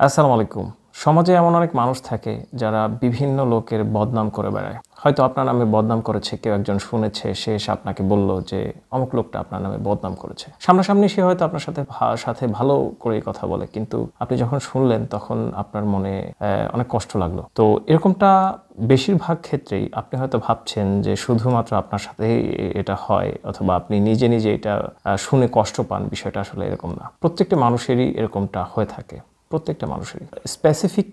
আসসালামু আলাইকুম। সমাজে এমন অনেক মানুষ থাকে যারা বিভিন্ন লোকের বদনাম করে বেড়ায়। হয়তো আপনার নামে বদনাম করেছে, কেউ একজন শুনেছে, সে এসে আপনাকে বলল যে অমুক লোকটা আপনার নামে বদনাম করেছে। সামনাসামনি সে হয়তো আপনার সাথে ভালো করেই কথা বলে, কিন্তু আপনি যখন শুনলেন তখন আপনার মনে অনেক কষ্ট লাগলো। তো এরকমটা বেশিরভাগ ক্ষেত্রেই আপনি হয়তো ভাবছেন যে শুধুমাত্র আপনার সাথেই এটা হয়, অথবা আপনি নিজে নিজে এটা শুনে কষ্ট পান। বিষয়টা আসলে এরকম না। প্রত্যেকটা মানুষেরই এরকমটা হয়ে থাকে। প্রত্যেকটা মানুষেরই স্পেসিফিক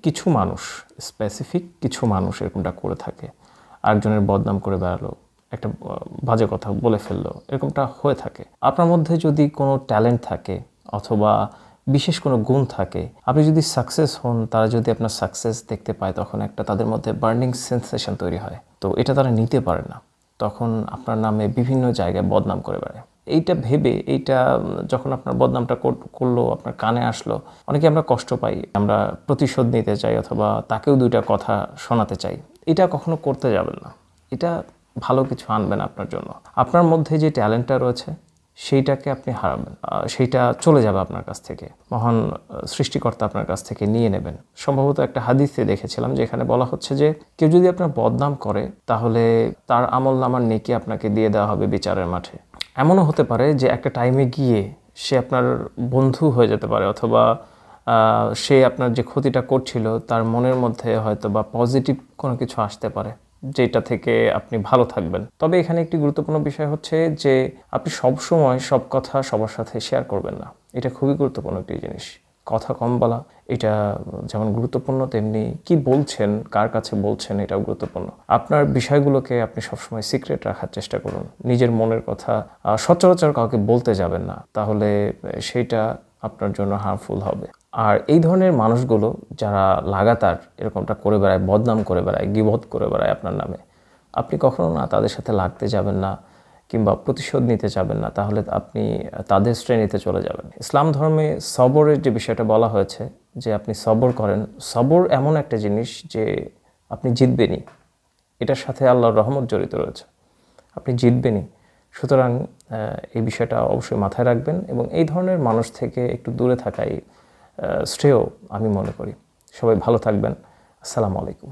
কিছু মানুষ এরকমটা করে থাকে। আরেকজনের বদনাম করে বেড়ালো, একটা বাজে কথা বলে ফেললো, এরকমটা হয়ে থাকে। আপনার মধ্যে যদি কোনো ট্যালেন্ট থাকে অথবা বিশেষ কোনো গুণ থাকে, আপনি যদি সাকসেস হন, তারা যদি আপনার সাকসেস দেখতে পায়, তখন একটা তাদের মধ্যে বার্নিং সেন্সেশন তৈরি হয়। তো এটা তারা নিতে পারে না, তখন আপনার নামে বিভিন্ন জায়গায় বদনাম করে বেড়ায়। এইটা ভেবে, এইটা যখন আপনার বদনামটা করলো, আপনার কানে আসলো, অনেকে আমরা কষ্ট পাই, আমরা প্রতিশোধ নিতে চাই অথবা তাকেও দুইটা কথা শোনাতে চাই। এটা কখনো করতে যাবেন না। এটা ভালো কিছু আনবে না আপনার জন্য। আপনার মধ্যে যে ট্যালেন্টটা রয়েছে সেইটাকে আপনি হারাবেন, সেইটা চলে যাবে আপনার কাছ থেকে। মহান সৃষ্টিকর্তা আপনার কাছ থেকে নিয়ে নেবেন। সম্ভবত একটা হাদিসে দেখেছিলাম যেখানে বলা হচ্ছে যে কেউ যদি আপনার বদনাম করে, তাহলে তার আমলনামার নেকি আপনাকে দিয়ে দেওয়া হবে বিচারের মাঠে। এমনও হতে পারে যে একটা টাইমে গিয়ে সে আপনার বন্ধু হয়ে যেতে পারে, অথবা সে আপনার যে ক্ষতিটা করছিল তার মনের মধ্যে হয়তো বা পজিটিভ কোনো কিছু আসতে পারে, যেটা থেকে আপনি ভালো থাকবেন। তবে এখানে একটি গুরুত্বপূর্ণ বিষয় হচ্ছে যে আপনি সবসময় সব কথা সবার সাথে শেয়ার করবেন না। এটা খুবই গুরুত্বপূর্ণ একটি জিনিস। কথা কম বলা, এটা যেমন গুরুত্বপূর্ণ, তেমনি কি বলছেন, কার কাছে বলছেন, এটাও গুরুত্বপূর্ণ। আপনার বিষয়গুলোকে আপনি সবসময় সিক্রেট রাখার চেষ্টা করুন। নিজের মনের কথা সচরাচর কাউকে বলতে যাবেন না, তাহলে সেইটা আপনার জন্য হার্মফুল হবে। আর এই ধরনের মানুষগুলো যারা লাগাতার এরকমটা করে বেড়ায়, বদনাম করে বেড়ায়, গীবত করে বেড়ায় আপনার নামে, আপনি কখনো না তাদের সাথে লাগতে যাবেন না, কিংবা প্রতিশোধ নিতে যাবেন না, তাহলে আপনি তাদের শ্রেণীতে চলে যাবেন। ইসলাম ধর্মে সবরের যে বিষয়টা বলা হয়েছে, যে আপনি সবর করেন, সবর এমন একটা জিনিস যে আপনি জিতবেনই। এটার সাথে আল্লাহর রহমত জড়িত রয়েছে, আপনি জিতবেনই। সুতরাং এই বিষয়টা অবশ্যই মাথায় রাখবেন এবং এই ধরনের মানুষ থেকে একটু দূরে থাকাই শ্রেয় আমি মনে করি। সবাই ভালো থাকবেন। আসসালামু আলাইকুম।